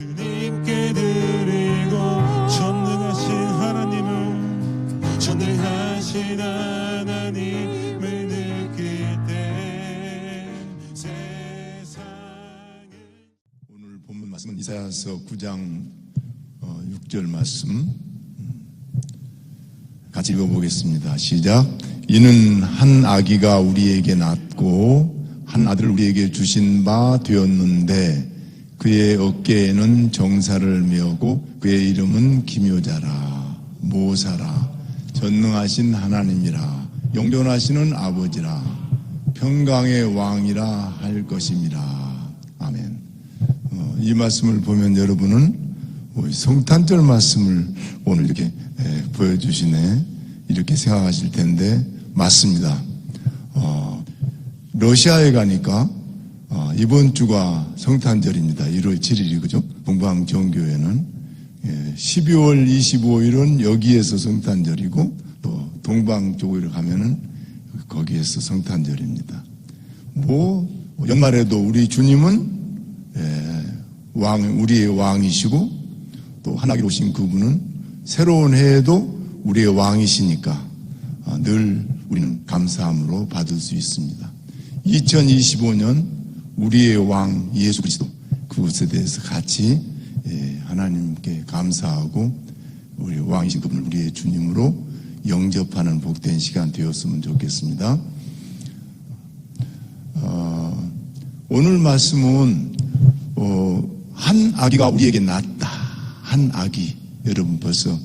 주님께 드리고 전능하신 하나님을 느낄 때 세상을. 오늘 본문 말씀은 이사야서 9장 6절 말씀 같이 읽어보겠습니다. 시작. 이는 한 아기가 우리에게 낳고 한 아들을 우리에게 주신 바 되었는데 그의 어깨에는 정사를 메우고 그의 이름은 기묘자라 모사라 전능하신 하나님이라 영존하시는 아버지라 평강의 왕이라 할 것임이라. 아멘. 이 말씀을 보면 여러분은 성탄절 말씀을 오늘 이렇게 보여주시네 이렇게 생각하실 텐데 맞습니다. 러시아에 가니까 이번 주가 성탄절입니다. 1월 7일이 그죠? 동방정교회는 12월 25일은 여기에서 성탄절이고 또 동방 쪽으로 가면은 거기에서 성탄절입니다. 연말에도 우리 주님은 우리의 왕이시고 또 하나님께 오신 그분은 새로운 해에도 우리의 왕이시니까 늘 우리는 감사함으로 받을 수 있습니다. 2025년 우리의 왕 예수 그리스도 그것에 대해서 같이 하나님께 감사하고 우리 왕이신 그분을 우리의 주님으로 영접하는 복된 시간 되었으면 좋겠습니다. 오늘 말씀은 한 아기가 우리에게 낳았다. 한 아기. 여러분 벌써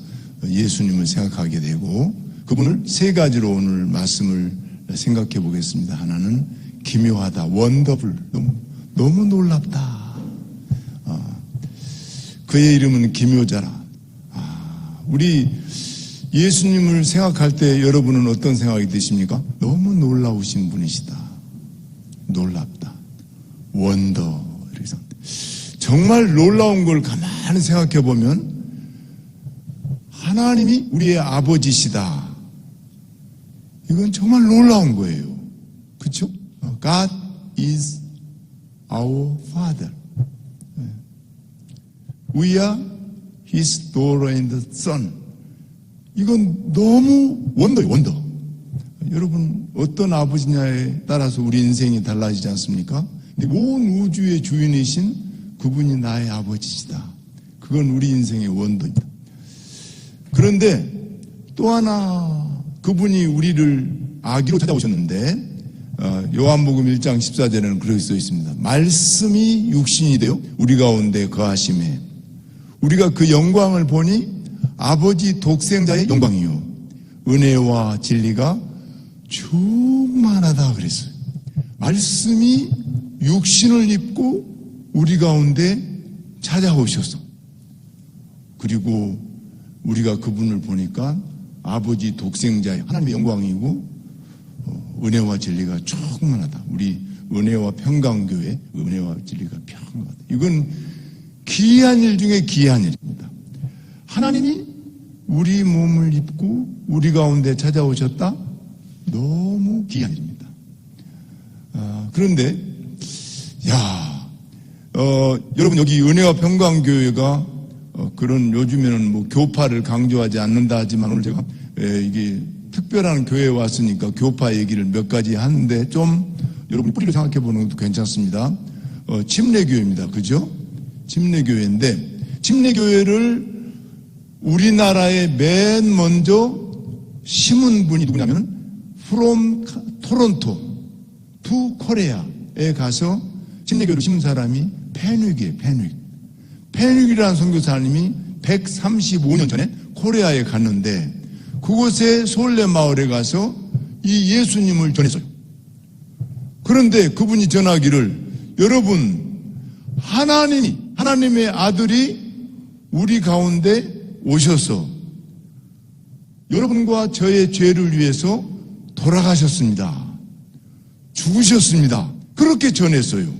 예수님을 생각하게 되고 그분을 세 가지로 오늘 말씀을 생각해 보겠습니다. 하나는 기묘하다, 원더풀, 너무 놀랍다. 그의 이름은 기묘자라. 우리 예수님을 생각할 때 여러분은 어떤 생각이 드십니까? 너무 놀라우신 분이시다. 놀랍다. 원더. 그래서 정말 놀라운 걸 가만히 생각해 보면 하나님이 우리의 아버지시다. 이건 정말 놀라운 거예요. 그렇죠? God is our Father. We are His daughter and son. 이건 너무 원더예요, 원더. 여러분 어떤 아버지냐에 따라서 우리 인생이 달라지지 않습니까? 근데 온 우주의 주인이신 그분이 나의 아버지시다. 그건 우리 인생의 원더입니다. 그런데 또 하나 그분이 우리를 아기로 찾아오셨는데 요한복음 1장 14절에는 그렇게 써 있습니다. 말씀이 육신이 되어 우리 가운데 거하심에 우리가 그 영광을 보니 아버지 독생자의 영광이요 은혜와 진리가 충만하다 그랬어요. 말씀이 육신을 입고 우리 가운데 찾아오셔서 그리고 우리가 그분을 보니까 아버지 독생자의 하나님의 영광이고 은혜와 진리가 충만하다. 우리 은혜와 평강교회 은혜와 진리가 평강하다. 이건 기이한 일 중에 기이한 일입니다. 하나님이 우리 몸을 입고 우리 가운데 찾아오셨다? 너무 기이한 일입니다. 그런데 여러분 여기 은혜와 평강교회가 그런 요즘에는 교파를 강조하지 않는다 하지만 오늘 제가 이게 특별한 교회에 왔으니까 교파 얘기를 몇 가지 하는데 좀 여러분 뿌리를 생각해 보는 것도 괜찮습니다. 침례교회입니다. 그죠? 침례교회인데 침례교회를 우리나라에 맨 먼저 심은 분이 누구냐면 from 토론토 to 코리아에 가서 침례교회를 심은 사람이 페닉이에요. 페닉이라는 선교사님이 135년 전에 코리아에 갔는데 그곳에 솔레 마을에 가서 이 예수님을 전했어요. 그런데 그분이 전하기를 여러분 하나님의 아들이 우리 가운데 오셔서 여러분과 저의 죄를 위해서 돌아가셨습니다. 죽으셨습니다. 그렇게 전했어요.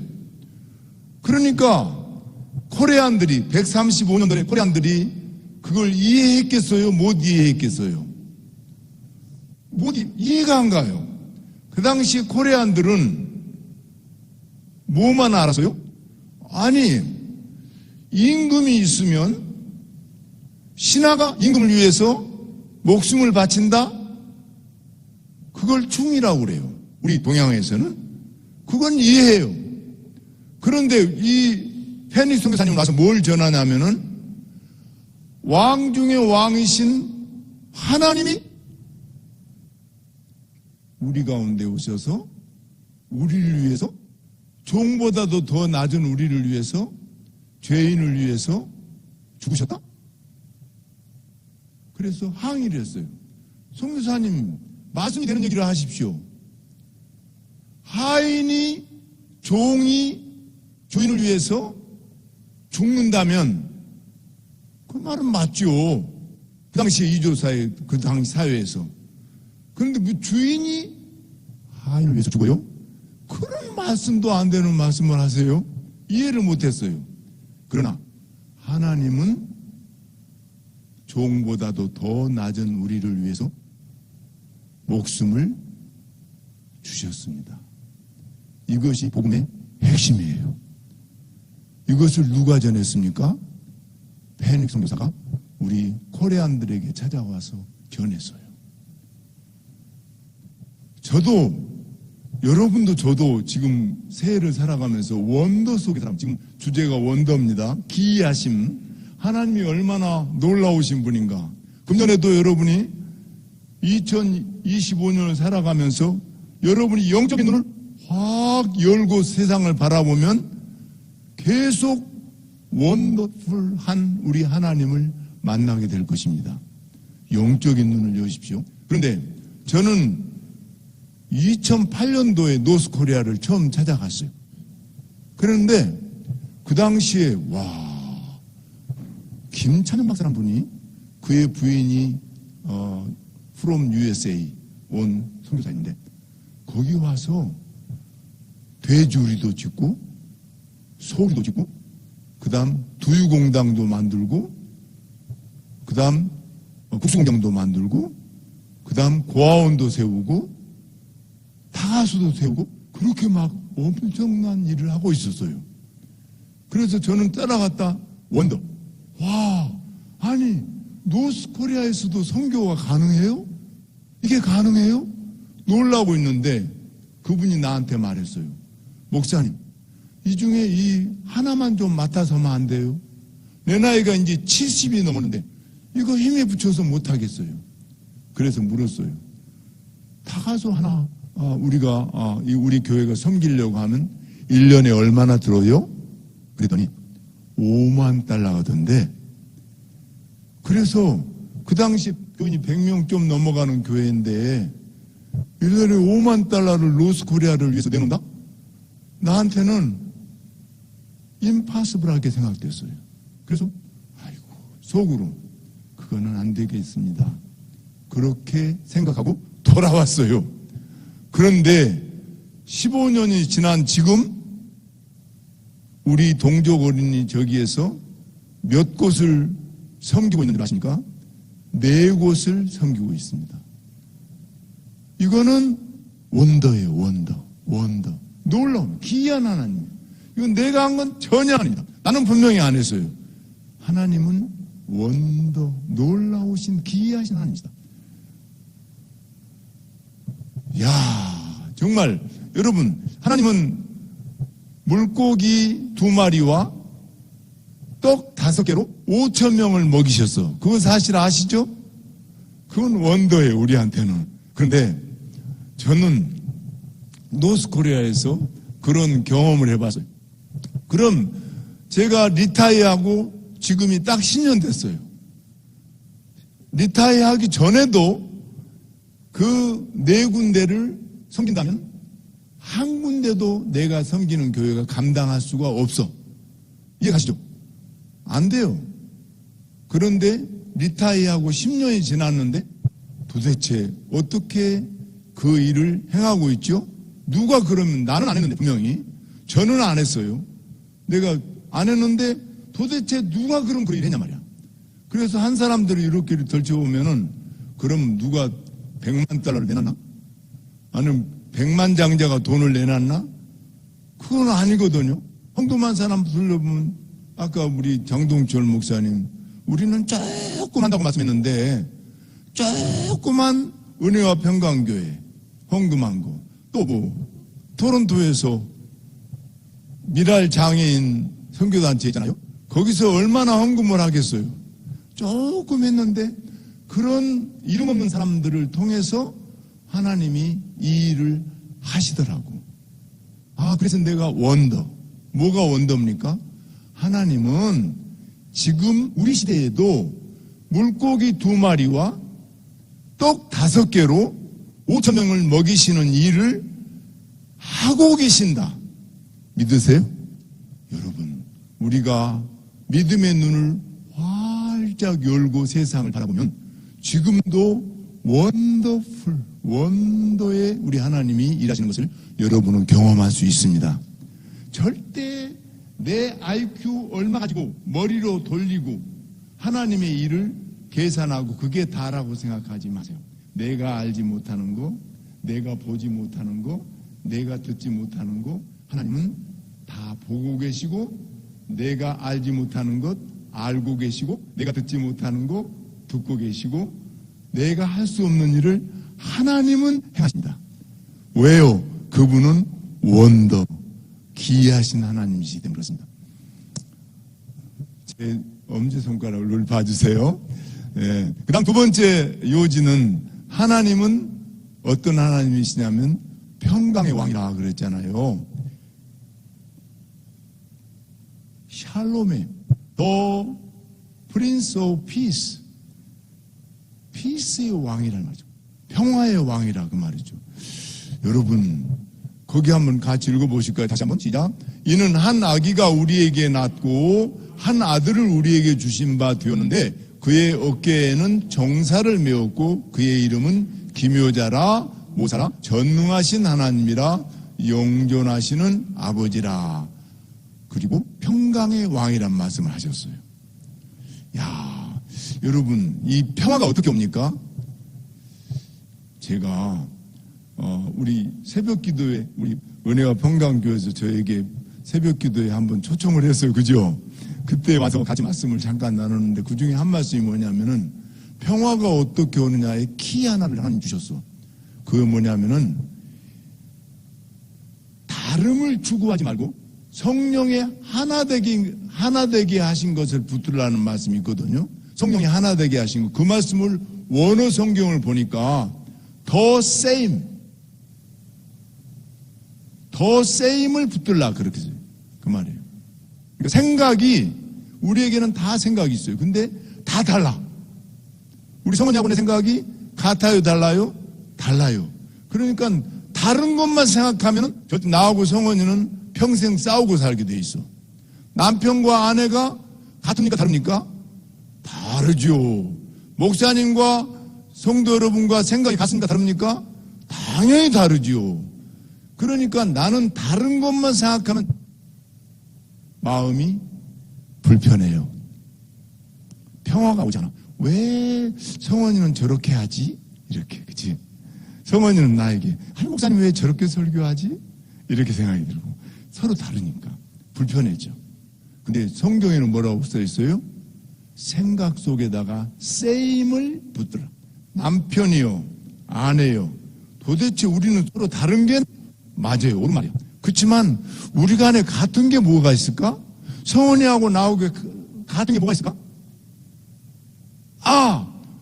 그러니까 코리안들이 135년 전에 코리안들이 그걸 이해했겠어요? 못 이해했겠어요? 이해가 안 가요. 그 당시 코리안들은 뭐만 알았어요? 아니 임금이 있으면 신하가 임금을 위해서 목숨을 바친다? 그걸 충이라고 그래요. 우리 동양에서는. 그건 이해해요. 그런데 이 페닉스 선교사님 와서 뭘 전하냐면은 왕 중에 왕이신 하나님이 우리 가운데 오셔서 우리를 위해서 종보다도 더 낮은 우리를 위해서 죄인을 위해서 죽으셨다? 그래서 항의를 했어요. 선교사님 말씀이 되는 얘기를 하십시오. 하인이 종이 주인을 위해서 죽는다면 그 말은 맞죠. 그 당시에 이조사회 그 당시 사회에서. 그런데 뭐 주인이 하인을 위해서 죽어요? 그런 말씀도 안 되는 말씀을 하세요. 이해를 못했어요. 그러나 하나님은 종보다도 더 낮은 우리를 위해서 목숨을 주셨습니다. 이것이 복음의 핵심이에요. 이것을 누가 전했습니까? 페닉스 선교사가 우리 코리안들에게 찾아와서 전했어요. 저도 여러분도 저도 지금 새해를 살아가면서 원더 속에 살아. 지금 주제가 원더입니다. 기이하심. 하나님이 얼마나 놀라우신 분인가. 금년에도 여러분이 2025년을 살아가면서 여러분이 영적인 눈을 확 열고 세상을 바라보면 계속 원더풀한 우리 하나님을 만나게 될 것입니다. 영적인 눈을 여십시오. 그런데 저는 2008년도에 노스코리아를 처음 찾아갔어요. 그런데 그 당시에 김찬현 박사라는 분이 그의 부인이 from USA 온 선교사인데 거기 와서 돼지우리도 짓고 소리도 짓고 그 다음 두유공장도 만들고 그 다음 국수공장도 만들고 그 다음 고아원도 세우고 타가수도 세우고 그렇게 막 엄청난 일을 하고 있었어요. 그래서 저는 따라갔다 원더. 아니 노스코리아에서도 선교가 가능해요? 이게 가능해요? 놀라고 있는데 그분이 나한테 말했어요. 목사님, 이 중에 이 하나만 좀 맡아서면 안 돼요? 내 나이가 이제 70이 넘었는데 이거 힘에 붙여서 못하겠어요. 그래서 물었어요. 타가수 하나 우리가 우리 교회가 섬기려고 하면 1년에 얼마나 들어요? 그랬더니 5만 달러가던데. 그래서 그 당시 교인이 100명 좀 넘어가는 교회인데 1년에 5만 달러를 노스코리아를 위해서 내놓는다? 나한테는 임파서블하게 생각됐어요. 그래서 속으로 그거는 안 되겠습니다. 그렇게 생각하고 돌아왔어요. 그런데 15년이 지난 지금 우리 동족 어린이 저기에서 몇 곳을 섬기고 있는지 아십니까? 4곳을 섬기고 있습니다. 이거는 원더예요. 원더. 놀라운 기이한 하나님. 이건 내가 한 건 전혀 아닙니다. 나는 분명히 안 했어요. 하나님은 원더, 놀라우신 기이하신 하나님이시다. 정말 여러분, 하나님은 물고기 2마리와 떡 5개로 5,000명을 먹이셨어. 그거 사실 아시죠? 그건 원더예요, 우리한테는. 그런데 저는 노스코리아에서 그런 경험을 해봤어요. 그럼 제가 리타이어하고 지금이 딱 10년 됐어요. 리타이어하기 전에도 그 4군데를 섬긴다면 한 군데도 내가 섬기는 교회가 감당할 수가 없어. 이해가시죠? 안 돼요. 그런데 리타이어하고 10년이 지났는데 도대체 어떻게 그 일을 행하고 있죠? 누가 그러면 나는 안 했는데 분명히 저는 안 했어요. 내가 안 했는데 도대체 누가 그런 그 일을 했냐 말이야. 그래서 한 사람들이 이렇게 덜쳐보면은 그럼 누가 100만 달러를 내놨나? 아니면 100만 장자가 돈을 내놨나? 그건 아니거든요. 평범한 사람 불러보면 아까 우리 장동철 목사님, 우리는 조금 한다고 말씀했는데, 조그만 은혜와 평강교회 헌금한 거, 또 뭐 토론토에서 미랄 장애인 선교단체 있잖아요. 거기서 얼마나 헌금을 하겠어요. 조금 했는데 그런 이름 없는 사람들을 통해서 하나님이 이 일을 하시더라고. 그래서 내가 원더. 뭐가 원더입니까? 하나님은 지금 우리 시대에도 물고기 2마리와 떡 5개로 5,000명을 먹이시는 일을 하고 계신다. 믿으세요? 여러분, 우리가 믿음의 눈을 활짝 열고 세상을 바라보면 지금도 원더의 우리 하나님이 일하시는 것을 여러분은 경험할 수 있습니다. 절대 내 IQ 얼마 가지고 머리로 돌리고 하나님의 일을 계산하고 그게 다라고 생각하지 마세요. 내가 알지 못하는 거, 내가 보지 못하는 거, 내가 듣지 못하는 거, 하나님은 다 보고 계시고, 내가 알지 못하는 것 알고 계시고, 내가 듣지 못하는 거 듣고 계시고, 내가 할 수 없는 일을 하나님은 행하십니다. 왜요? 그분은 원더, 기이하신 하나님이시기 때문에 그렇습니다. 제 엄지손가락을 봐주세요. 그 다음 2번째 요지는, 하나님은 어떤 하나님이시냐면 평강의 왕이라 그랬잖아요. 샬롬의 The Prince of Peace, 피스의 왕이라는 말이죠. 평화의 왕이라 그 말이죠. 여러분, 거기 한번 같이 읽어보실까요? 다시 한번 시작. 이는 한 아기가 우리에게 낳고 한 아들을 우리에게 주신 바 되었는데 그의 어깨에는 정사를 메었고 그의 이름은 기묘자라 모사라 전능하신 하나님이라 영존하시는 아버지라. 그리고 평강의 왕이란 말씀을 하셨어요. 야, 여러분, 이 평화가 어떻게 옵니까? 제가 우리 새벽기도회, 우리 은혜와 평강교회에서 저에게 새벽기도회 한번 초청을 했어요. 그죠? 그때 와서 같이 말씀을 잠깐 나눴는데 그 중에 한 말씀이 뭐냐면은 평화가 어떻게 오느냐의 키 하나를 하나님 주셨어. 그게 뭐냐면은 다름을 추구하지 말고 성령의 하나되게 하신 것을 붙들라는 말씀이 있거든요. 성령이 하나되게 하신 것. 그 말씀을 원어 성경을 보니까 the same을 붙들라 그렇게 써요. 그 말이에요. 그러니까 생각이 우리에게는 다 생각이 있어요. 근데 다 달라. 우리 성원여러분의 생각이 같아요, 달라요? 달라요. 그러니까 다른 것만 생각하면 나하고 성원이는 평생 싸우고 살게 돼 있어. 남편과 아내가 같습니까, 다릅니까? 다르죠. 목사님과 성도 여러분과 생각이 같습니까, 다릅니까? 당연히 다르죠. 그러니까 나는 다른 것만 생각하면 마음이 불편해요. 평화가 오잖아. 왜 성원이는 저렇게 하지? 이렇게, 그치? 성원이는 나에게, 아니, 목사님 왜 저렇게 설교하지? 이렇게 생각이 들고. 서로 다르니까. 불편해져. 근데 성경에는 뭐라고 써 있어요? 생각 속에다가 same을 붙들어. 남편이요, 아내요. 도대체 우리는 서로 다른 게 맞아요. 옳은 말이야. 그렇지만 우리 간에 같은 게 뭐가 있을까? 성원이하고 나하고 같은 게 뭐가 있을까?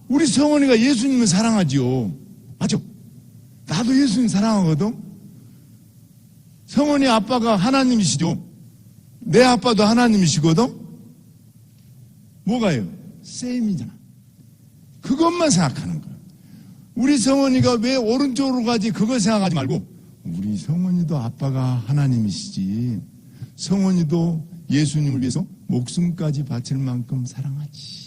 우리 성원이가 예수님을 사랑하지요. 맞죠? 나도 예수님 사랑하거든. 성원이 아빠가 하나님이시죠. 내 아빠도 하나님이시거든. 뭐가요? 셈이잖아. 그것만 생각하는 거야. 우리 성원이가 왜 오른쪽으로 가지 그걸 생각하지 말고 우리 성원이도 아빠가 하나님이시지. 성원이도 예수님을 위해서 목숨까지 바칠 만큼 사랑하지.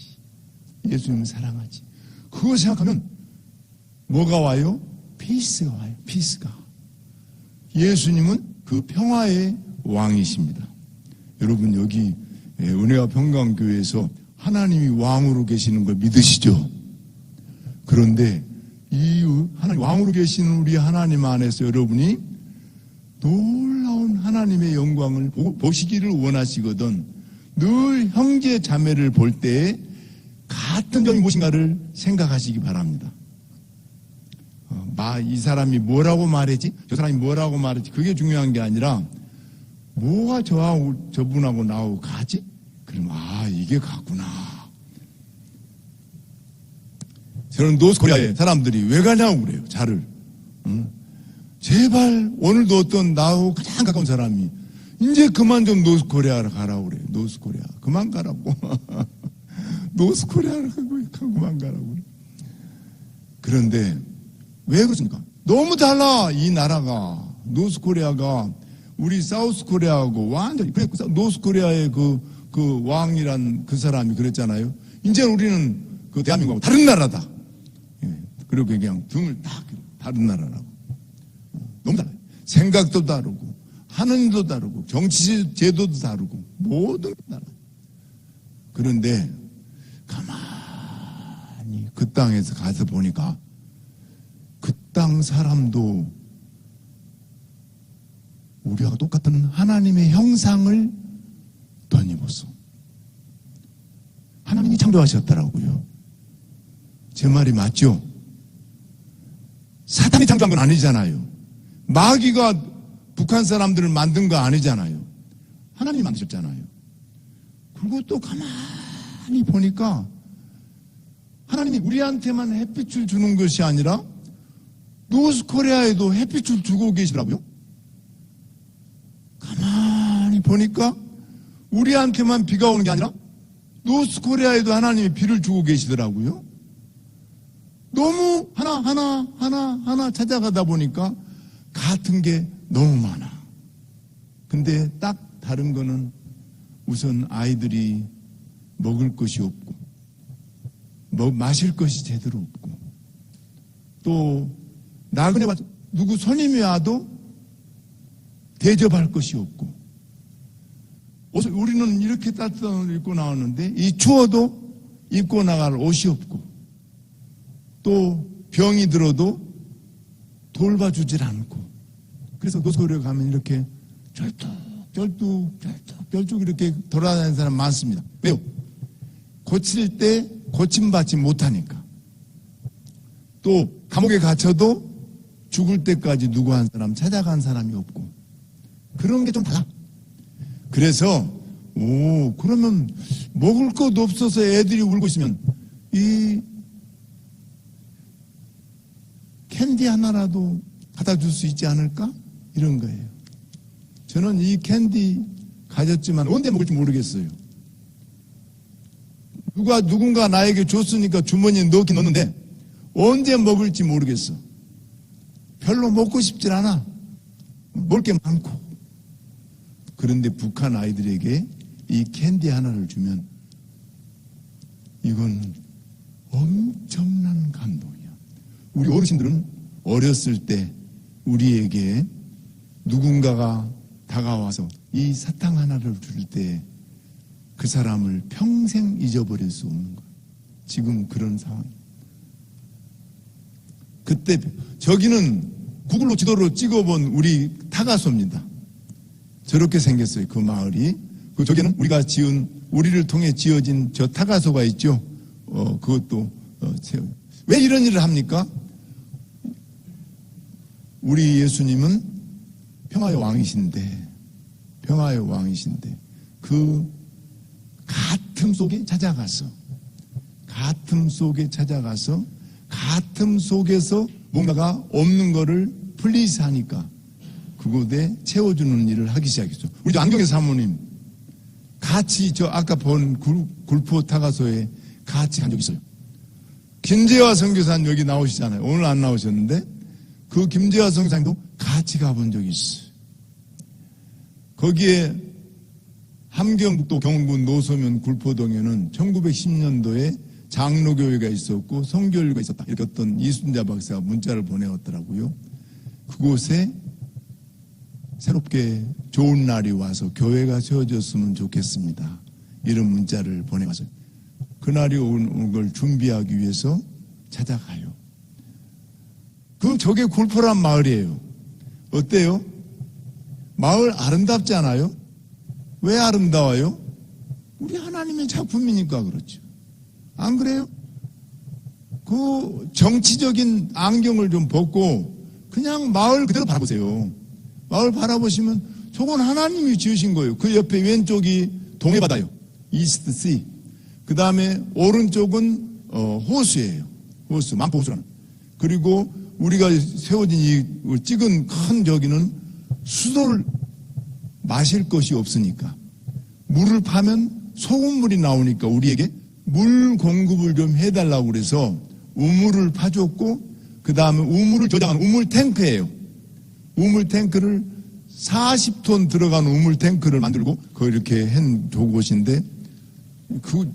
예수님을 사랑하지. 그거 생각하면 뭐가 와요? 피스가 와요. 피스가. 예수님은 그 평화의 왕이십니다. 여러분, 여기 은혜와 평강교회에서 하나님이 왕으로 계시는 걸 믿으시죠? 그런데 이 하나님 왕으로 계시는 우리 하나님 안에서 여러분이 놀라운 하나님의 영광을 보시기를 원하시거든. 늘 형제 자매를 볼 때 같은 점이 무엇인가를 생각하시기 바랍니다. 이 사람이 뭐라고 말했지? 저 사람이 뭐라고 말했지? 그게 중요한 게 아니라 뭐가 저분하고 나하고 가지? 그럼 이게 같구나. 저는 노스코리아에 사람들이 왜 가냐고 그래요. 자를. 제발 오늘도 어떤 나하고 가장 가까운 사람이 이제 그만 좀 노스코리아로 가라고 그래요. 노스코리아 그만 가라고. 노스코리아로 그만 가라고 그래요. 그런데 왜 그렇습니까? 너무 달라. 이 나라가 노스코리아가 우리 사우스코리아하고 완전히 그래. 노스코리아의 그 왕이란 그 사람이 그랬잖아요. 이제 우리는 그 대한민국하고 다른 나라다. 그리고 그냥 등을 딱 다른 나라라고. 너무 달라요. 생각도 다르고 하는 일도 다르고 정치 제도도 다르고 모든 게 달라요. 그런데 가만히 그 땅에서 가서 보니까 그 땅 사람도 우리와 똑같은 하나님의 형상을 덧입었어. 하나님이 창조하셨더라고요. 제 말이 맞죠? 사탄이 창조한 건 아니잖아요. 마귀가 북한 사람들을 만든 거 아니잖아요. 하나님이 만드셨잖아요. 그리고 또 가만히 보니까 하나님이 우리한테만 햇빛을 주는 것이 아니라 노스코리아에도 햇빛을 주고 계시더라고요. 가만히 보니까 우리한테만 비가 오는 게 아니라 노스코리아에도 하나님이 비를 주고 계시더라고요. 너무 하나 찾아가다 보니까 같은 게 너무 많아. 근데 딱 다른 거는 우선 아이들이 먹을 것이 없고 마실 것이 제대로 없고 또 나그네 와서 누구 손님이 와도 대접할 것이 없고 우리는 이렇게 따뜻한 옷을 입고 나왔는데 이 추워도 입고 나갈 옷이 없고 또 병이 들어도 돌봐주질 않고 그래서 노스코리아 가면 이렇게 절뚝 이렇게 돌아다니는 사람 많습니다. 왜요? 고칠 때 고침받지 못하니까. 또 감옥에 갇혀도 죽을 때까지 누구 한 사람 찾아간 사람이 없고 그런 게 좀 달라. 그래서 그러면 먹을 것 없어서 애들이 울고 있으면 이 캔디 하나라도 갖다 줄 수 있지 않을까? 이런 거예요. 저는 이 캔디 가졌지만 언제 먹을지 모르겠어요. 누군가 나에게 줬으니까 주머니에 넣긴 넣는데 언제 먹을지 모르겠어. 별로 먹고 싶질 않아. 먹을 게 많고. 그런데 북한 아이들에게 이 캔디 하나를 주면 이건 엄청난 감동이야. 우리 어르신들은 어렸을 때 우리에게 누군가가 다가와서 이 사탕 하나를 줄 때 그 사람을 평생 잊어버릴 수 없는 거야. 지금 그런 상황이야. 그때 저기는 구글로 지도로 찍어본 우리 타가소입니다. 저렇게 생겼어요. 그 마을이. 저기는 우리를 통해 지어진 저 타가소가 있죠. 그것도 왜 이런 일을 합니까? 우리 예수님은 평화의 왕이신데 그 가슴 속에 찾아가서 가슴 속에서 뭔가가 없는 거를 플리즈 하니까 그곳에 채워주는 일을 하기 시작했죠. 우리 안경의 사모님 같이 아까 본 굴포 타가소에 같이 간 적 있어요. 김재화 선교사님 여기 나오시잖아요. 오늘 안 나오셨는데 그 김재화 선교사님도 같이 가본 적이 있어요. 거기에 함경북도 경운군 노소면 굴포동에는 1910년도에 장로교회가 있었고 성교회가 있었다. 이렇게 어떤 이순자 박사가 문자를 보내왔더라고요. 그곳에 새롭게 좋은 날이 와서 교회가 세워졌으면 좋겠습니다. 이런 문자를 보내왔어요. 그날이 오는 걸 준비하기 위해서 찾아가요. 저게 굴포란 마을이에요. 어때요? 마을 아름답지 않아요? 왜 아름다워요? 우리 하나님의 작품이니까 그렇죠. 안 그래요? 그 정치적인 안경을 좀 벗고 그냥 마을 그대로 바라보세요. 마을 바라보시면 저건 하나님이 지으신 거예요. 그 옆에 왼쪽이 동해바다요. 이스트 씨. 그 다음에 오른쪽은 호수예요. 호수, 만포호수라는. 그리고 우리가 세워진 이 찍은 큰 저기는 수도를 마실 것이 없으니까 물을 파면 소금물이 나오니까 우리에게 물 공급을 좀 해달라고 그래서 우물을 파줬고 그 다음에 우물을 저장하는 우물 탱크예요. 우물 탱크를 40톤 들어간 우물 탱크를 만들고 그 이렇게 한 곳인데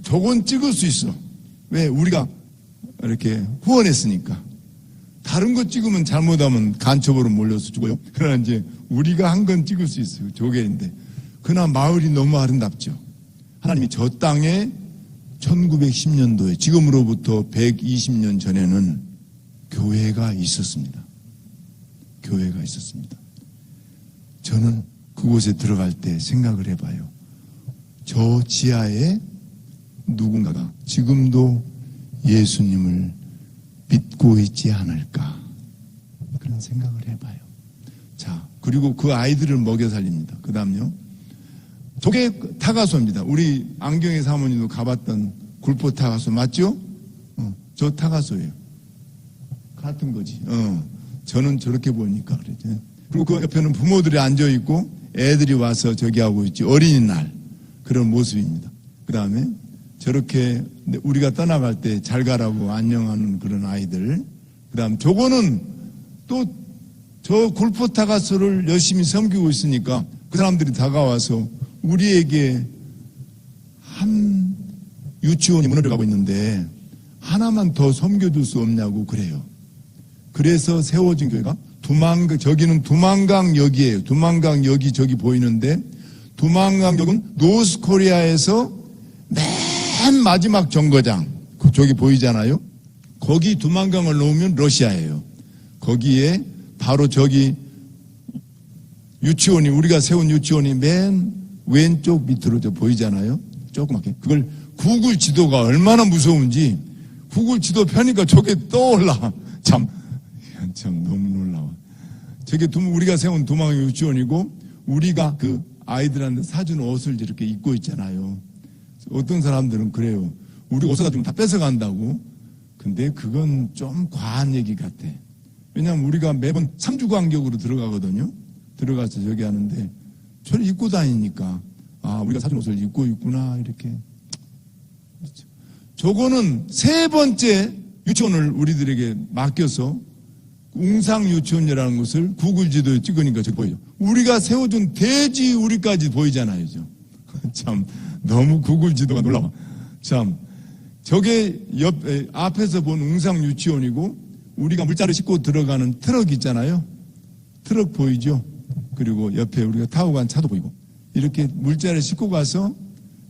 저건 찍을 수 있어. 왜? 우리가 이렇게 후원했으니까. 다른 거 찍으면 잘못하면 간첩으로 몰려서 죽어요. 그러나 이제 우리가 한 건 찍을 수 있어요. 조개인데. 그러나 마을이 너무 아름답죠. 하나님이 저 땅에 1910년도에 지금으로부터 120년 전에는 교회가 있었습니다. 교회가 있었습니다. 저는 그곳에 들어갈 때 생각을 해봐요. 저 지하에 누군가가 지금도 예수님을 믿고 있지 않을까 그런 생각을 해봐요. 자, 그리고 그 아이들을 먹여 살립니다. 그 다음요. 저게 타가소입니다. 우리 안경의 사모님도 가봤던 굴포 타가소 맞죠? 저 타가소예요. 같은 거지. 저는 저렇게 보니까 그랬죠. 그리고 그 옆에는 부모들이 앉아있고 애들이 와서 저기 하고 있지. 어린이날 그런 모습입니다. 그 다음에 저렇게 우리가 떠나갈 때 잘 가라고 안녕하는 그런 아이들. 그 다음 저거는 또 저 굴포타가스를 열심히 섬기고 있으니까 그 사람들이 다가와서 우리에게 한 유치원이 무너져가고 있는데 하나만 더 섬겨줄 수 없냐고 그래요. 그래서 세워진 교회가 저기는 두만강역이에요. 두만강역이 저기 보이는데 두만강역은 노스코리아에서 맨 마지막 정거장 저기 보이잖아요. 거기 두만강을 놓으면 러시아예요. 거기에 바로 저기 유치원이 우리가 세운 유치원이 맨 왼쪽 밑으로 저 보이잖아요. 조그맣게. 그걸 구글 지도가 얼마나 무서운지 구글 지도 펴니까 저게 떠올라. 참 너무 놀라워. 저게 우리가 세운 두만강 유치원이고 우리가 그 아이들한테 사준 옷을 이렇게 입고 있잖아요. 어떤 사람들은 그래요. 우리 옷 사다 주면 다 뺏어간다고. 근데 그건 좀 과한 얘기 같아. 왜냐하면 우리가 매번 3주 간격으로 들어가거든요. 들어가서 저기 하는데 저를 입고 다니니까 우리가 사준 옷을 입고 있구나 이렇게. 저거는 세 번째 유치원을 우리들에게 맡겨서 웅상 유치원이라는 것을 구글 지도에 찍으니까 저기 보이죠. 우리가 세워준 대지 우리까지 보이잖아요. 참 너무 구글 지도가 놀라워. 참 저게 앞에서 본 웅상 유치원이고 우리가 물자를 싣고 들어가는 트럭 있잖아요. 트럭 보이죠? 그리고 옆에 우리가 타고 간 차도 보이고 이렇게 물자를 싣고 가서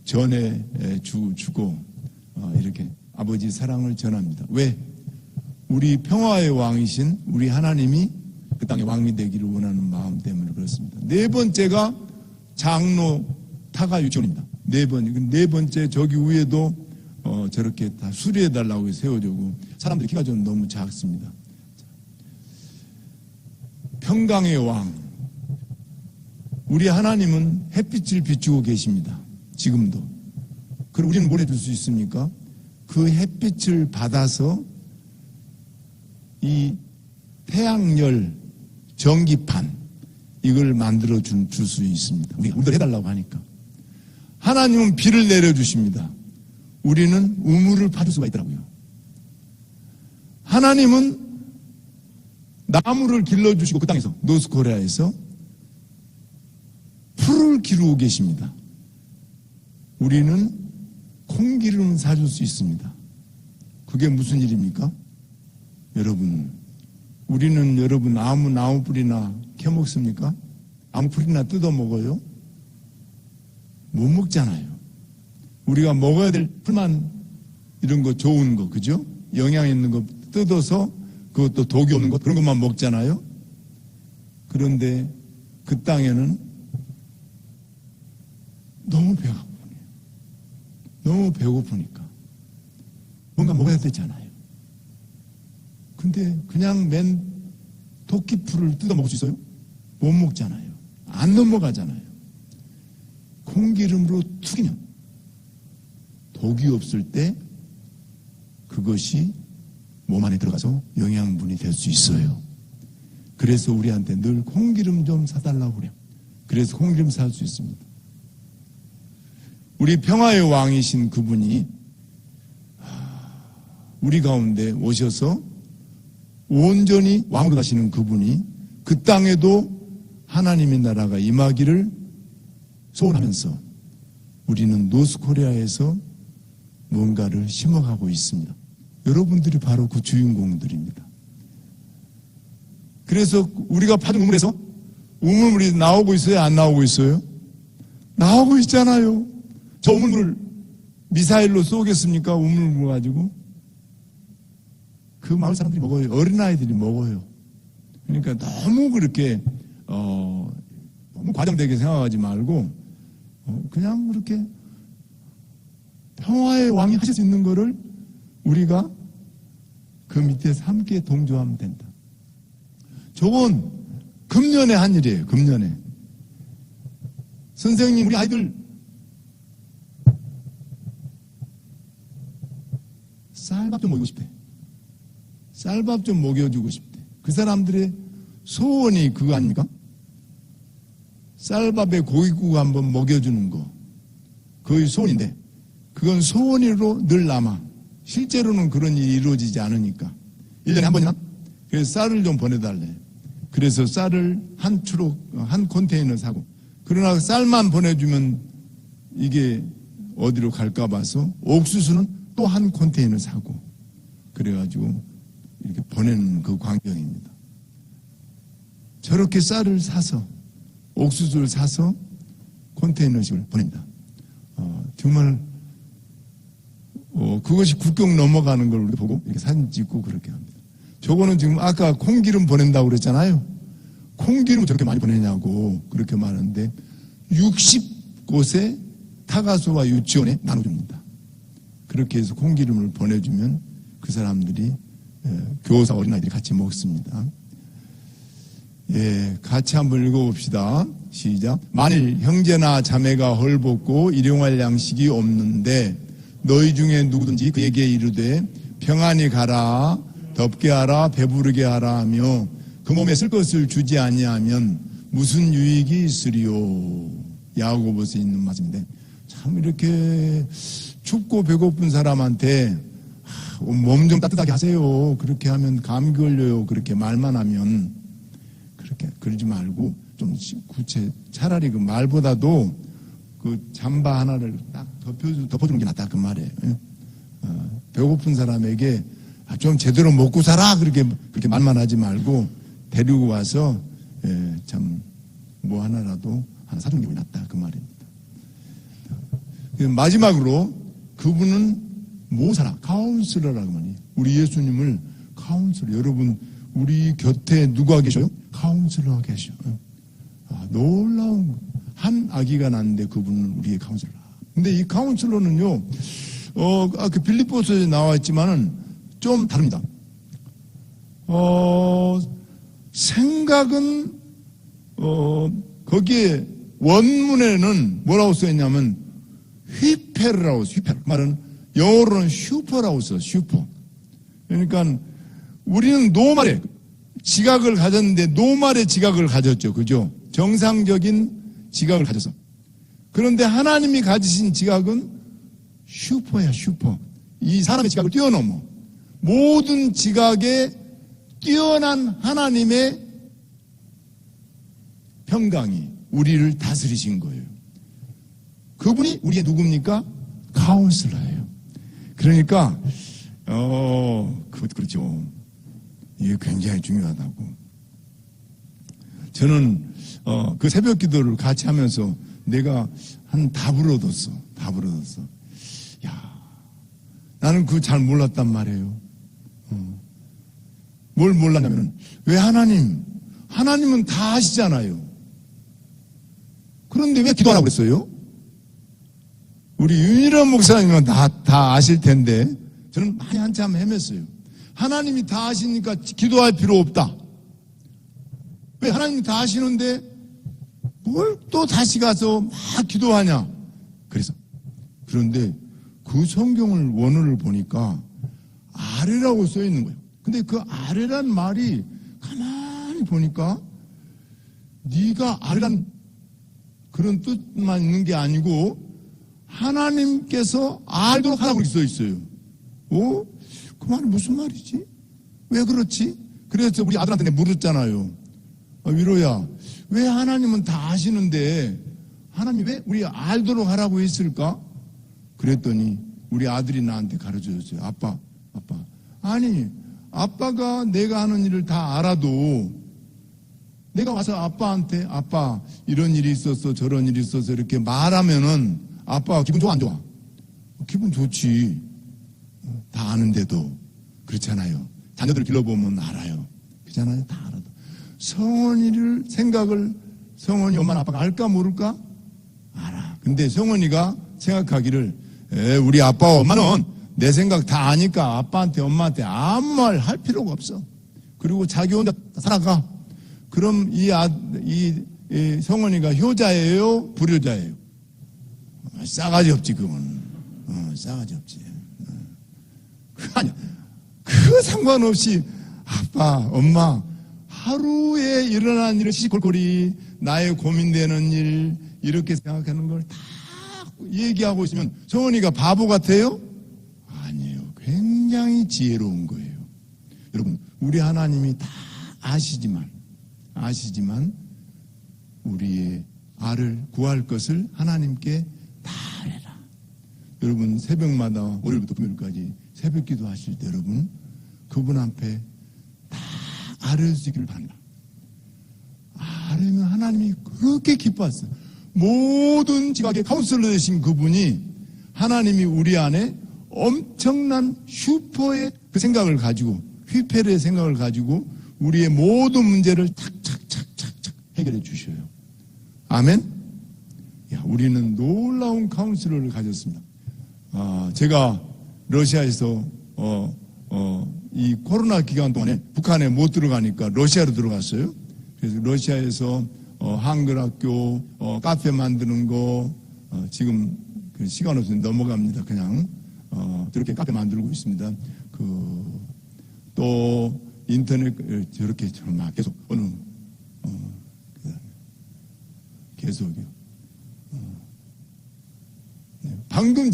전해 주고 이렇게 아버지 사랑을 전합니다. 왜? 우리 평화의 왕이신 우리 하나님이 그 땅의 왕이 되기를 원하는 마음 때문에 그렇습니다. 네 번째가 장로 타가 유치원입니다. 네 번째 저기 위에도 저렇게 다 수리해달라고 세워주고 사람들이 키가 좀 너무 작습니다. 평강의 왕 우리 하나님은 햇빛을 비추고 계십니다. 지금도. 그럼 우리는 뭘 해줄 수 있습니까? 그 햇빛을 받아서 이 태양열 전기판 이걸 만들어 줄 수 있습니다. 우리가 해달라고 하니까. 하나님은 비를 내려주십니다. 우리는 우물을 파줄 수가 있더라고요. 하나님은 나무를 길러주시고 그 땅에서 노스코리아에서 풀을 기르고 계십니다. 우리는 콩기름을 사줄 수 있습니다. 그게 무슨 일입니까? 여러분, 우리는 여러분 나무 뿌리나 캐먹습니까? 아무 풀이나 뜯어 먹어요? 못 먹잖아요. 우리가 먹어야 될 풀만 이런 거 좋은 거, 그죠? 영양 있는 거 뜯어서 그것도 독이 없는 것 그런 것만 먹잖아요. 그런데 그 땅에는 너무 배가 고프네요. 너무 배고프니까 뭔가 먹어야 되잖아요. 근데 그냥 맨 토끼풀을 뜯어 먹을 수 있어요? 못 먹잖아요. 안 넘어가잖아요. 콩기름으로 튀기면 독이 없을 때 그것이 몸 안에 들어가서 영양분이 될 수 있어요. 그래서 우리한테 늘 콩기름 좀 사달라고 그래요. 그래서 콩기름 살 수 있습니다. 우리 평화의 왕이신 그분이 우리 가운데 오셔서 온전히 왕으로 가시는 그분이 그 땅에도 하나님의 나라가 임하기를 소원하면서 우리는 노스코리아에서 뭔가를 심어가고 있습니다. 여러분들이 바로 그 주인공들입니다. 그래서 우리가 파는 우물에서 우물물이 나오고 있어요? 안 나오고 있어요? 나오고 있잖아요. 저 우물물을 미사일로 쏘겠습니까? 우물물 가지고? 그 마을 사람들이 먹어요. 어린아이들이 먹어요. 그러니까 너무 그렇게 너무 과장되게 생각하지 말고 그냥 그렇게 평화의 왕이 하실 수 있는 거를 우리가 그 밑에서 함께 동조하면 된다. 저건 금년에 한 일이에요. 금년에. 선생님 우리 아이들 쌀밥 좀 먹이고 싶대. 쌀밥 좀 먹여주고 싶대. 그 사람들의 소원이 그거 아닙니까? 쌀밥에 고깃국 한번 먹여주는 거. 그게 소원인데 그건 소원으로 늘 남아. 실제로는 그런 일이 이루어지지 않으니까 1년에 한 번이나 그래서 쌀을 좀 보내달래. 그래서 쌀을 한 추록 한 컨테이너 사고 그러나 쌀만 보내주면 이게 어디로 갈까 봐서 옥수수는 또 한 컨테이너 사고 그래가지고 이렇게 보내는 그 광경입니다. 저렇게 쌀을 사서 옥수수를 사서 컨테이너식을 보낸다. 정말 그것이 국경 넘어가는 걸 우리 보고 이렇게 사진 찍고 그렇게 합니다. 저거는 지금 아까 콩기름 보낸다고 그랬잖아요. 콩기름 저렇게 많이 보내냐고 그렇게 말하는데 60곳의 타가소와 유치원에 나눠줍니다. 그렇게 해서 콩기름을 보내주면 그 사람들이 교사 어린아이들이 같이 먹습니다. 예, 같이 한번 읽어봅시다. 시작. 만일 형제나 자매가 헐벗고 일용할 양식이 없는데 너희 중에 누구든지 그에게 이르되 평안히 가라 덥게 하라 배부르게 하라 하며 그 몸에 쓸 것을 주지 아니하면 무슨 유익이 있으리요. 야고보서에 있는 말씀인데 참 이렇게 춥고 배고픈 사람한테 몸 좀 따뜻하게 하세요. 그렇게 하면 감기 걸려요. 그렇게 말만 하면 그렇게 그러지 말고 좀 구체 차라리 그 말보다도 그 잠바 하나를 딱 덮어주는 게 낫다 그 말이에요. 배고픈 사람에게 좀 제대로 먹고 살아 그렇게 말만 하지 말고 데리고 와서 참 뭐 하나라도 하나 사주는 게 낫다 그 말입니다. 마지막으로 그분은 모사라 카운슬러라고 말이에요. 우리 예수님을 카운슬러 여러분 우리 곁에 누가 계셔요? 카운슬러가 계셔요. 놀라운 한 아기가 낳는데 그분은 우리의 카운슬러. 근데 이 카운슬러는요, 그 빌립보서에 나와 있지만은 좀 다릅니다. 생각은, 거기에 원문에는 뭐라고 써있냐면, 휘페르라고 써, 휘페르. 말은 영어로는 슈퍼라고 써, 슈퍼. 그러니까 우리는 노말에 지각을 가졌는데 노말의 지각을 가졌죠. 그죠? 정상적인 지각을 가져서. 그런데 하나님이 가지신 지각은 슈퍼야, 슈퍼. 이 사람의 지각을 뛰어넘어. 모든 지각에 뛰어난 하나님의 평강이 우리를 다스리신 거예요. 그분이 우리의 누굽니까? 카운슬러예요. 그러니까, 그렇죠. 이게 굉장히 중요하다고. 저는, 그 새벽 기도를 같이 하면서 내가 다 불어뒀어. 야, 나는 그거 잘 몰랐단 말이에요. 뭘 몰랐냐면, 왜 하나님은 다 아시잖아요. 그런데 왜 기도하라고 그랬어요? 우리 윤일원 목사님은 다 아실 텐데 저는 많이 한참 헤맸어요. 하나님이 다 아시니까 기도할 필요 없다. 왜 하나님이 다 아시는데 뭘 또 다시 가서 막 기도하냐. 그런데 그 성경을 원어를 보니까 아래라고 써 있는 거예요. 근데 그 아래란 말이 가만히 보니까 네가 아래란 그런 뜻만 있는 게 아니고 하나님께서 알도록 하라고 써 있어요. 그 말이 무슨 말이지? 왜 그렇지? 그래서 우리 아들한테 내가 물었잖아요. 위로야, 왜 하나님은 다 아시는데 하나님이 왜 우리 알도록 하라고 했을까? 그랬더니 우리 아들이 나한테 가르쳐줬어요. 아빠. 아니, 아빠가 내가 하는 일을 다 알아도 내가 와서 아빠한테 아빠 이런 일이 있었어 저런 일이 있었어 이렇게 말하면은 아빠가 기분 좋아 안 좋아? 기분 좋지. 다 아는데도 그렇잖아요. 자녀들 길러보면 알아요. 그렇잖아요. 다 알아도. 성원이를 생각을 성원이 엄마나 아빠가 알까 모를까? 알아. 근데 성원이가 생각하기를 우리 아빠와 엄마는 내 생각 다 아니까 아빠한테 엄마한테 아무 말 할 필요가 없어. 그리고 자기 혼자 살아가. 그럼 이 성원이가 효자예요? 불효자예요? 싸가지 없지 그건. 싸가지 없지. 아니, 그 상관없이 아빠, 엄마 하루에 일어난 일을 시시콜콜이 나의 고민되는 일 이렇게 생각하는 걸 다 얘기하고 있으면 성원이가 바보 같아요? 아니에요. 굉장히 지혜로운 거예요. 여러분, 우리 하나님이 다 아시지만 우리의 알을 구할 것을 하나님께 다 해라. 여러분 새벽마다 월요일부터 금요일까지 새벽기도 하실 때 여러분 그분 앞에 다 아뢰시기를 바란다. 아뢰면 하나님이 그렇게 기뻐하셨어요. 모든 지각의 카운슬러 되신 그분이 하나님이 우리 안에 엄청난 슈퍼의 그 생각을 가지고 휘페르의 생각을 가지고 우리의 모든 문제를 착착착착착 해결해 주셔요. 아멘? 야, 우리는 놀라운 카운슬러를 가졌습니다. 제가 러시아에서 이 코로나 기간 동안에 북한에 못 들어가니까 러시아로 들어갔어요. 그래서 러시아에서 한글학교 카페 만드는 거 지금 그 시간 없으니 넘어갑니다. 그냥 저렇게 카페 만들고 있습니다. 또 인터넷 저렇게 막 계속 계속이요. 방금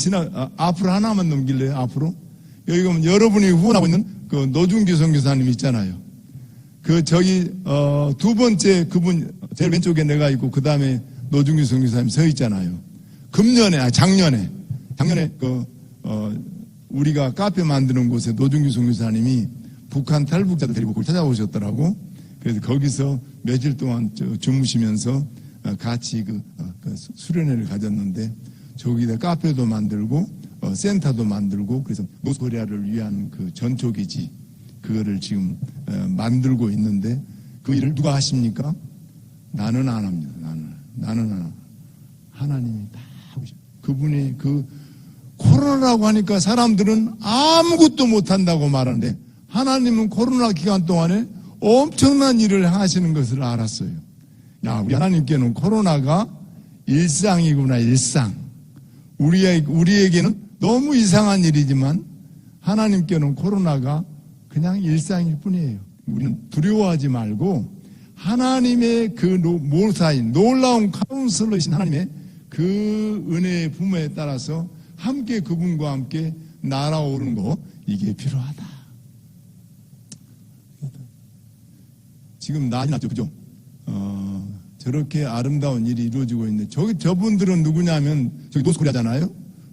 앞으로 하나만 넘길래요. 앞으로 여기 보면 여러분이 후원하고 있는 그 노준기 선교사님 있잖아요. 저기 두 번째 그분 제일 왼쪽에 내가 있고 그 다음에 노준기 선교사님 서 있잖아요. 작년에 우리가 카페 만드는 곳에 노준기 선교사님이 북한 탈북자들 데리고 그걸 찾아오셨더라고. 그래서 거기서 며칠 동안 주무시면서 같이 수련회를 가졌는데 저기다 카페도 만들고 센터도 만들고 그래서 노스코리아를 위한 그 전초기지 그거를 지금 만들고 있는데 그 일을 누가 하십니까? 나는 안 합니다. 나는 안 합니다. 하나님이 다 하고 계십니다. 그분이 코로나라고 하니까 사람들은 아무것도 못한다고 말하는데 하나님은 코로나 기간 동안에 엄청난 일을 하시는 것을 알았어요. 야, 우리 하나님께는 코로나가 일상이구나, 일상. 우리에게는 너무 이상한 일이지만 하나님께는 코로나가 그냥 일상일 뿐이에요. 우리는 두려워하지 말고 하나님의 그 모사인 놀라운 카운슬러이신 하나님의 그 은혜의 부모에 따라서 함께 그분과 함께 날아오르는 거 이게 필요하다. 지금 난리 났죠, 그죠? 저렇게 아름다운 일이 이루어지고 있는데 저분들은 누구냐면 저기 노스코리아잖아요.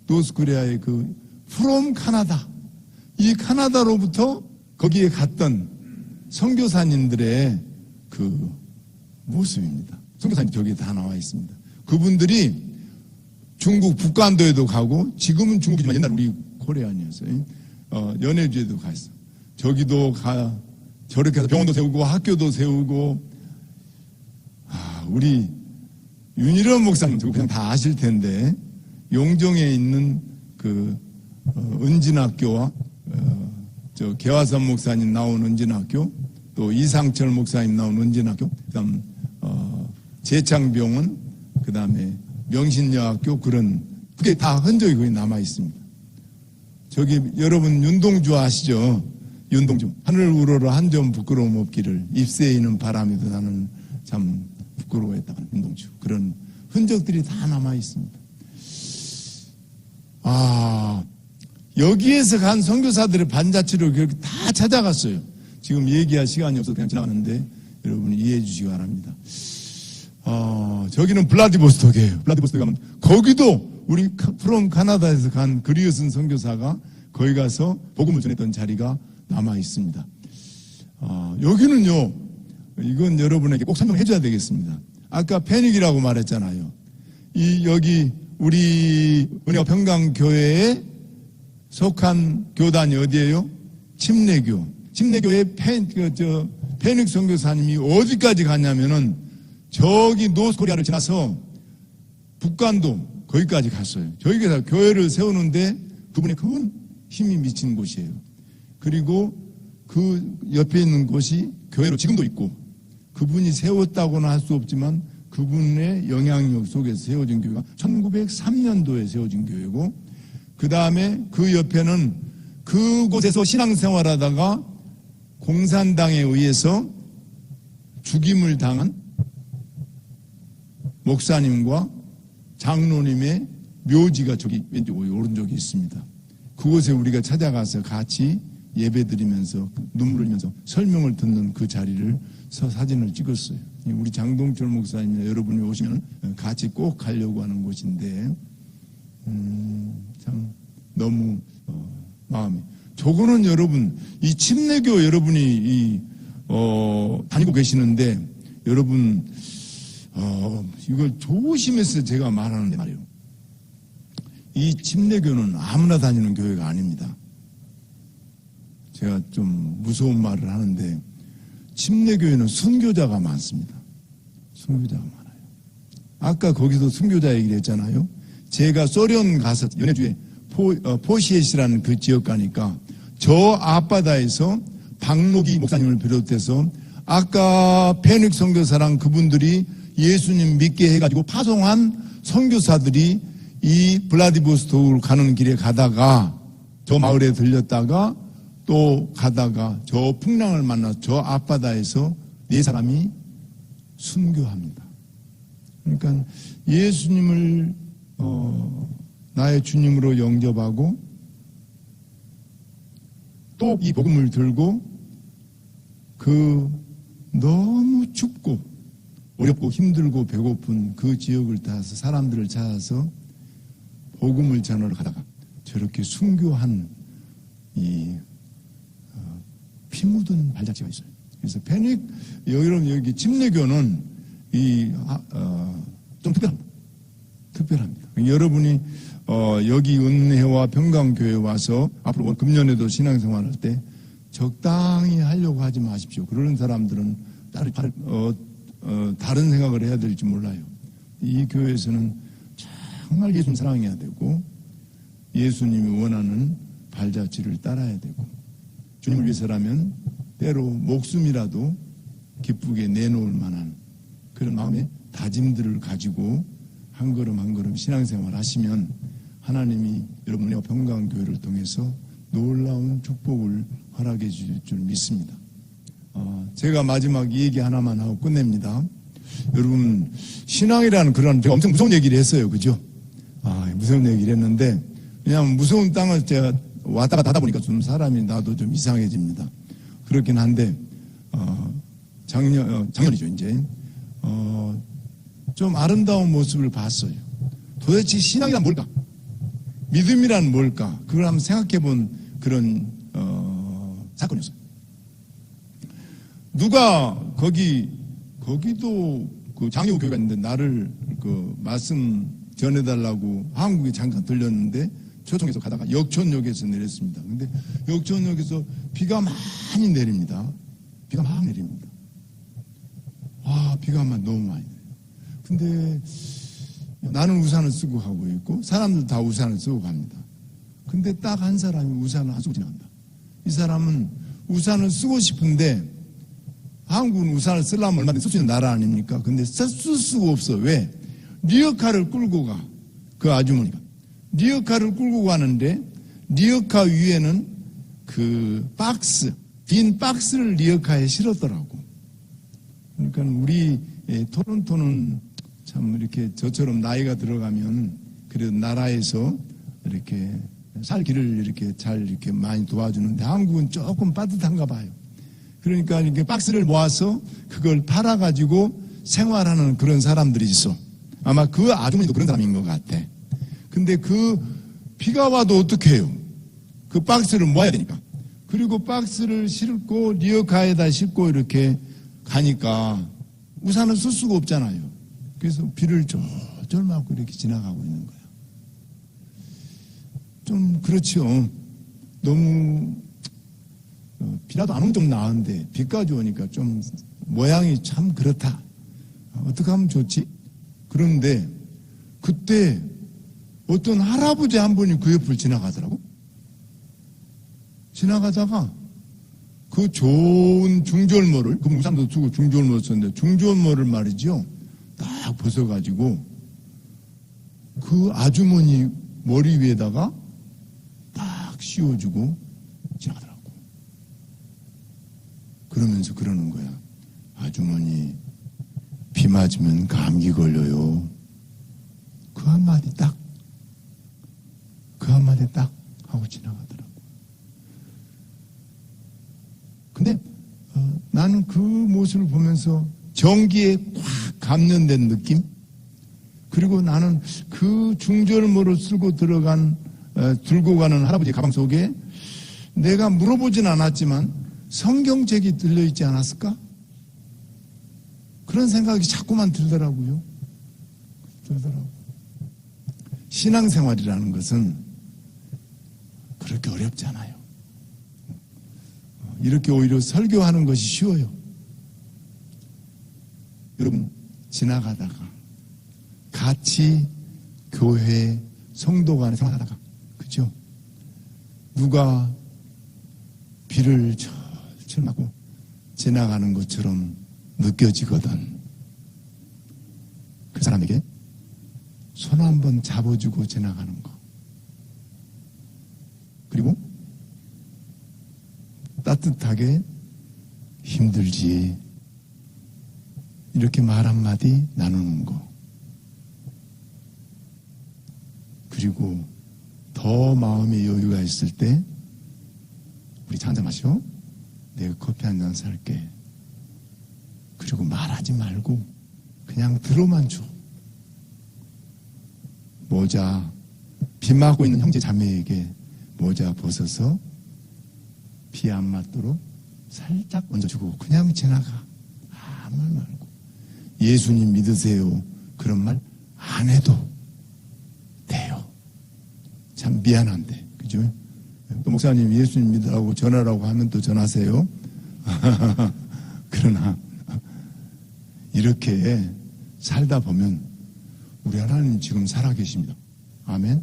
노스코리아의 프롬 카나다. 이 카나다로부터 거기에 갔던 선교사님들의 그 모습입니다. 선교사님 저기 다 나와 있습니다. 그분들이 중국 북간도에도 가고 지금은 중국이지만 옛날 우리 코리안이었어요. 연해주에도 갔어. 저기도 저렇게 해서 병원도 세우고 학교도 세우고 우리 윤일원 목사님 그냥 다 아실 텐데 용정에 있는 그 은진학교와 저 개화선 목사님 나온 은진학교, 또 이상철 목사님 나온 은진학교, 그다음 제창병원, 그다음에 명신여학교, 그런 그게 다 흔적이 거기 남아 있습니다. 저기 여러분 윤동주 아시죠? 윤동주. 하늘 우러러 한 점 부끄러움 없기를 입새이는 바람에도 나는 참 부끄러워했다는 윤동주. 그런 흔적들이 다 남아 있습니다. 여기에서 간 선교사들의 반자치를 그렇게 다 찾아갔어요. 지금 얘기할 시간이 없어서 그냥 지나가는데 여러분이 이해해 주시기 바랍니다. 저기는 블라디보스톡이에요. 블라디보스톡 가면 거기도 우리 프롬 카나다에서 간 그리어슨 선교사가 거기 가서 복음을 전했던 자리가 남아 있습니다. 여기는요, 이건 여러분에게 꼭 설명해 줘야 되겠습니다. 아까 패닉이라고 말했잖아요. 여기 우리 은혜와 평강교회에 속한 교단이 어디예요? 침례교. 침례교의 패닉 선교사님이 어디까지 갔냐면은 저기 노스코리아를 지나서 북간도 거기까지 갔어요. 저기서 교회를 세우는데 그분의 큰 힘이 미친 곳이에요. 그리고 그 옆에 있는 곳이 교회로 지금도 있고, 그분이 세웠다고는 할 수 없지만 그분의 영향력 속에서 세워진 교회가 1903년도에 세워진 교회고, 그 다음에 그 옆에는 그곳에서 신앙생활하다가 공산당에 의해서 죽임을 당한 목사님과 장로님의 묘지가 저기 왼쪽 오른쪽에 있습니다. 그곳에 우리가 찾아가서 같이 예배드리면서 눈물을 흘리면서 설명을 듣는 그 자리를 사진을 찍었어요. 우리 장동철 목사님이나 여러분이 오시면 같이 꼭 가려고 하는 곳인데 참 너무 마음이. 저거는 여러분 이 침례교 여러분이 다니고 계시는데 여러분 이걸 조심해서 제가 말하는데 말이에요. 이 침례교는 아무나 다니는 교회가 아닙니다. 제가 좀 무서운 말을 하는데 침례교회는 순교자가 많습니다. 순교자가 많아요. 아까 거기서 순교자 얘기를 했잖아요. 제가 소련 가서 연해주에 포시엣이라는 그 지역 가니까 저 앞바다에서 박노기 목사님을 비롯해서 아까 패닉 선교사랑 그분들이 예수님 믿게 해가지고 파송한 선교사들이 이 블라디보스토크로 가는 길에 가다가 저 마을에 들렸다가 또 가다가 저 풍랑을 만나서 저 앞바다에서 네 사람이 순교합니다. 그러니까 예수님을 나의 주님으로 영접하고 또 이 복음을 들고 그 너무 춥고 어렵고 힘들고 배고픈 그 지역을 따라서 사람들을 찾아서 복음을 전하러 가다가 저렇게 순교한 이 피 묻은 발자취가 있어요. 그래서 패닉 여기 침례교는 좀 특별합니다. 여러분이 여기 은혜와 평강교회 와서 앞으로 금년에도 신앙생활할 때 적당히 하려고 하지 마십시오. 그러는 사람들은 다른 생각을 해야 될지 몰라요. 이 교회에서는 정말 예수님 사랑해야 되고 예수님이 원하는 발자취를 따라야 되고 주님을 위해서라면 때로 목숨이라도 기쁘게 내놓을 만한 그런 마음의 다짐들을 가지고 한 걸음 한 걸음 신앙생활 하시면 하나님이 여러분의 평강교회를 통해서 놀라운 축복을 허락해 주실 줄 믿습니다. 제가 마지막 이 얘기 하나만 하고 끝냅니다. 여러분 신앙이라는 그런 제가 엄청 무서운 얘기를 했어요. 그죠? 무서운 얘기를 했는데 왜냐하면 무서운 땅을 제가 왔다 갔다 하다 보니까 좀 사람이 나도 좀 이상해집니다. 그렇긴 한데 작년이죠 이제 좀 아름다운 모습을 봤어요. 도대체 신앙이란 뭘까? 믿음이란 뭘까? 그걸 한번 생각해 본 그런 사건이었어요. 누가 거기도 그 장애우 교회가 있는데 나를 그 말씀 전해달라고 한국에 잠깐 들렸는데 초청해서 가다가 역촌역에서 내렸습니다. 근데 역촌역에서 비가 많이 내립니다. 비가 막 내립니다. 비가 너무 많이 내려요. 근데 나는 우산을 쓰고 가고 있고 사람들 다 우산을 쓰고 갑니다. 근데 딱 한 사람이 우산을 안 쓰고 지나간다. 이 사람은 우산을 쓰고 싶은데 한국은 우산을 쓰려면 얼마든지 쓸 수 있는 나라 아닙니까? 근데 쓸 수가 없어. 왜? 리어카를 끌고 가. 그 아주머니가. 리어카를 끌고 가는데 리어카 위에는 그 박스, 빈 박스를 리어카에 실었더라고. 그러니까 우리 토론토는 참 이렇게 저처럼 나이가 들어가면 그래도 나라에서 이렇게 살 길을 이렇게 잘 이렇게 많이 도와주는데 한국은 조금 빠듯한가 봐요. 그러니까 이렇게 박스를 모아서 그걸 팔아가지고 생활하는 그런 사람들이 있어. 아마 그 아주머니도 그런 사람인 것 같아. 근데 그 비가 와도 어떡해요? 그 박스를 모아야 되니까. 그리고 박스를 싣고 리어카에다 싣고 이렇게 가니까 우산을 쓸 수가 없잖아요. 그래서 비를 쫄쫄 맞고 이렇게 지나가고 있는 거야. 좀 그렇죠. 너무 비라도 안 오면 좀 나은데 비까지 오니까 좀 모양이 참 그렇다. 어떻게 하면 좋지? 그런데 그때 어떤 할아버지 한 분이 그 옆을 지나가더라고. 지나가다가 그 좋은 중절모를, 그 우산도 두고 중절모를 썼는데 중절모를 말이죠. 딱 벗어가지고 그 아주머니 머리 위에다가 딱 씌워주고 지나가더라고. 그러면서 그러는 거야. 아주머니, 비 맞으면 감기 걸려요. 그 한마디 딱 하고 지나가더라고. 근데 나는 그 모습을 보면서 전기에 꽉 감련된 느낌? 그리고 나는 그 중절모를 쓰고 들고 가는 할아버지 가방 속에 내가 물어보진 않았지만 성경책이 들려있지 않았을까? 그런 생각이 자꾸만 들더라고요. 신앙생활이라는 것은 그렇게 어렵지 않아요. 이렇게 오히려 설교하는 것이 쉬워요. 여러분, 지나가다가 같이 교회 성도 간에 생활하다가, 그죠? 누가 비를 철철 맞고 지나가는 것처럼 느껴지거든. 그 사람에게 손 한번 잡아주고 지나가는 거. 그리고 따뜻하게 힘들지 이렇게 말 한마디 나누는 거. 그리고 더 마음의 여유가 있을 때 우리 차 한잔 마셔. 내가 커피 한 잔 살게. 그리고 말하지 말고 그냥 들어만 줘. 모자, 비 맞고 있는 형제 자매에게 모자 벗어서 비 안 맞도록 살짝 얹어주고 그냥 지나가. 아무 말 말고. 예수님 믿으세요. 그런 말 안 해도 돼요. 참 미안한데, 그죠? 또 목사님 예수님 믿으라고 전하라고 하면 또 전하세요. 그러나 이렇게 살다 보면 우리 하나님 지금 살아계십니다. 아멘.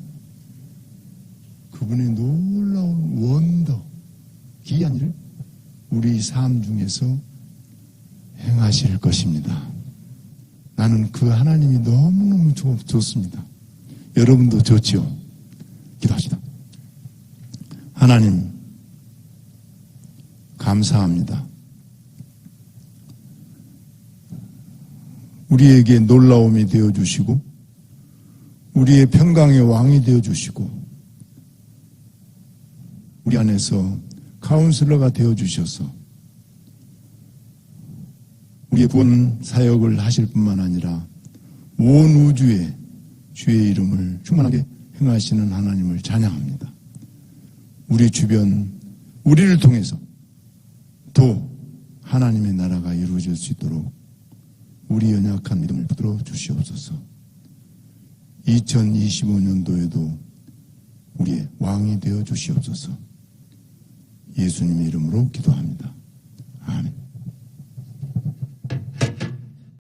그분의 놀라운 원더, 귀한 일을 우리 삶 중에서 행하실 것입니다. 나는 그 하나님이 너무너무 좋습니다. 여러분도 좋지요? 기도합시다. 하나님, 감사합니다. 우리에게 놀라움이 되어주시고 우리의 평강의 왕이 되어주시고 우리 안에서 카운슬러가 되어주셔서 우리의 구원 사역을 하실 뿐만 아니라 온 우주에 주의 이름을 충만하게 행하시는 하나님을 찬양합니다. 우리 주변 우리를 통해서 또 하나님의 나라가 이루어질 수 있도록 우리 연약한 믿음을 붙들어 주시옵소서. 2025년도에도 우리의 왕이 되어 주시옵소서. 예수님의 이름으로 기도합니다. 아멘.